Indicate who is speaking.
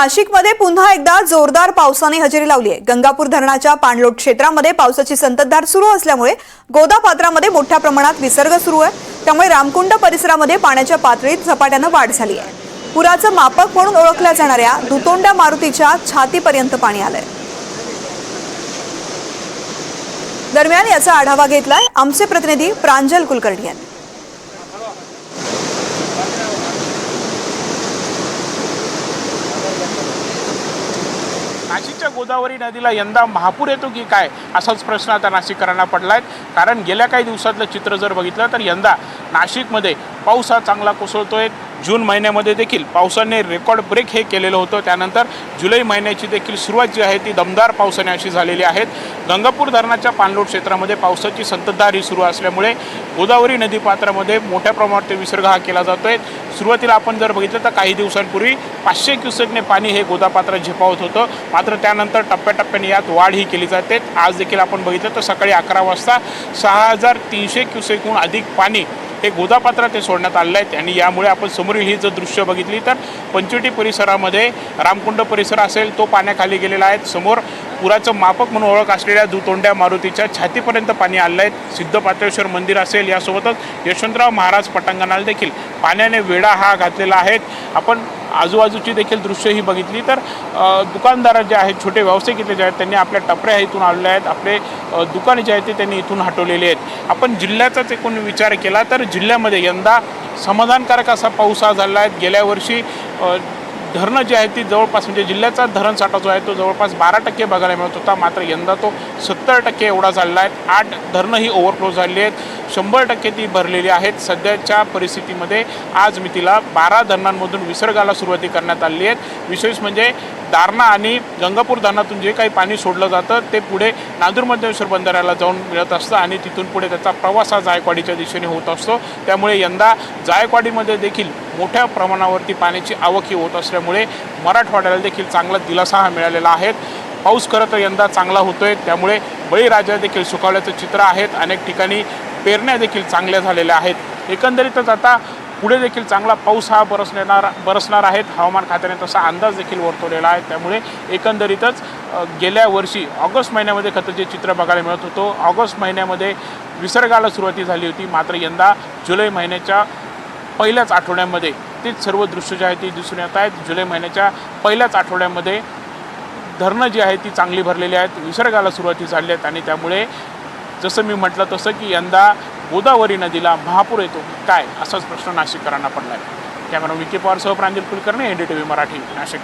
Speaker 1: नाशिकमध्ये पुन्हा एकदा जोरदार पावसाने हजेरी लावली आहे। गंगापूर धरणाच्या पाणलोट क्षेत्रामध्ये पावसाची संततधार सुरू असल्यामुळे गोदापात्रामध्ये मोठ्या प्रमाणात विसर्ग सुरू आहे। त्यामुळे रामकुंड परिसरामध्ये पाण्याच्या पातळीत झपाट्याने वाढ झाली आहे। पुराचं मापक म्हणून ओळखल्या जाणाऱ्या दुतोंड्या मारुतीच्या छातीपर्यंत पाणी आलंय। दरम्यान याचा आढावा घेतलाय आमचे प्रतिनिधी प्रांजल कुलकर्णी यांनी।
Speaker 2: नाशिकच्या गोदावरी नदीला यंदा महापूर येतो की काय असाच प्रश्न आता नाशिककरांना पडलाय। कारण गेल्या काही दिवसातलं चित्र जर बघितलं तर यंदा नाशिकमध्ये पाऊस हा चांगला कोसळतोय। जून महिन्यामध्ये देखील पावसाने रेकॉर्ड ब्रेक हे केलेलं होतं। त्यानंतर जुलै महिन्याची देखील सुरुवात जी आहे ती दमदार पावसाने अशी झालेली आहे। गंगापूर धरणाच्या पाणलोट क्षेत्रामध्ये पावसाची संततधार ही सुरू असल्यामुळे गोदावरी नदीपात्रामध्ये मोठ्या प्रमाणात विसर्ग हा केला जातोय। सुरुवातीला आपण जर बघितलं तर काही दिवसांपूर्वी 500 क्युसेकने पाणी हे गोदापात्रात झेपावत होतं, मात्र त्यानंतर टप्प्याटप्प्याने यात वाढ ही केली जाते। आज देखील आपण बघितलं तर सकाळी 11 वाजता 6300 क्युसेकहून अधिक पाणी हे गोदापात्रात ते सोडण्यात आलेलं आहे। आणि यामुळे आपण समोरील ही जर दृश्य बघितली तर पंचवटी परिसरामध्ये रामकुंड परिसर असेल तो पाण्याखाली गेलेला आहे। समोर पुराचं मापक म्हणून ओळख असलेल्या दुतोंड्या मारुतीच्या छातीपर्यंत पाणी आलेलं आहे। सिद्धपात्रेश्वर मंदिर असेल यासोबतच यशवंतराव महाराज पटांगणाला देखील पाण्याने वेढा हा घातलेला आहे। आपण आजूबाजूची देखील दृश्य ही बघितली तर दुकानदार जे आहेत, छोटे व्यावसायिक इथे जे आहेत, त्यांनी आपल्या टपऱ्या इथून आलेल्या आहेत, आपले दुकाने जे आहेत ते त्यांनी इथून हटवलेले आहेत। आपण जिल्ह्याचाच एकूण विचार केला तर जिल्ह्यामध्ये यंदा समाधानकारक असा पाऊस हा झाला आहे। गेल्या वर्षी धरणं जी आहेत ती जवळपास म्हणजे जिल्ह्याचा धरणसाठा जो आहे तो जवळपास 12% बघायला मिळत होता, मात्र यंदा तो 70% एवढा झालेला आहे। 8 धरणं ही ओव्हरफ्लो झालेली आहेत, 100% ती भरलेली आहेत। सध्याच्या परिस्थितीमध्ये आज मितीला 12 धरणांमधून विसर्गाला सुरुवाती करण्यात आली आहे। विशेष म्हणजे दारणा आणि गंगापूर धरणातून जे काही पाणी सोडलं जातं ते पुढे नांदूर मध्यमेश्वर बंधाऱ्याला जाऊन मिळत असतं आणि तिथून पुढे त्याचा प्रवास हा जायकवाडीच्या दिशेने होत असतो। त्यामुळे यंदा जायकवाडीमध्ये देखील मोठ्या प्रमाणावरती पाण्याची आवक ही होत असल्यामुळे मराठवाड्याला देखील चांगला दिलासा हा मिळालेला आहे। पाऊस खरं तर यंदा चांगला होतोय, त्यामुळे बळीराजा देखील सुखावल्याचं चित्र आहेत। अनेक ठिकाणी पेरण्या देखील चांगल्या झालेल्या आहेत। एकंदरीतच आता पुढे देखील चांगला पाऊस हा बरसणार आहेत, हवामान खात्याने तसा अंदाज देखील वर्तवलेला आहे। त्यामुळे एकंदरीतच गेल्या वर्षी ऑगस्ट महिन्यामध्ये खरं जे चित्र बघायला मिळत होतं, ऑगस्ट महिन्यामध्ये विसर्गाला सुरुवाती झाली होती, मात्र यंदा जुलै महिन्याच्या पहिल्याच आठवड्यामध्ये तेच सर्व दृश्य जे आहे ती दिसून येत आहेत। जुलै महिन्याच्या पहिल्याच आठवड्यामध्ये धरणं जी आहेत ती चांगली भरलेली आहेत, विसर्गाला सुरुवाती झाली आहेत आणि त्यामुळे जसं मी म्हटलं तसं की यंदा गोदावरी नदीला महापूर येतो काय असाच प्रश्न नाशिककरांना पडला आहे। कॅमेरा विकी पवारसह प्रांजल कुलकर्णी, NDTV मराठी, नाशिक।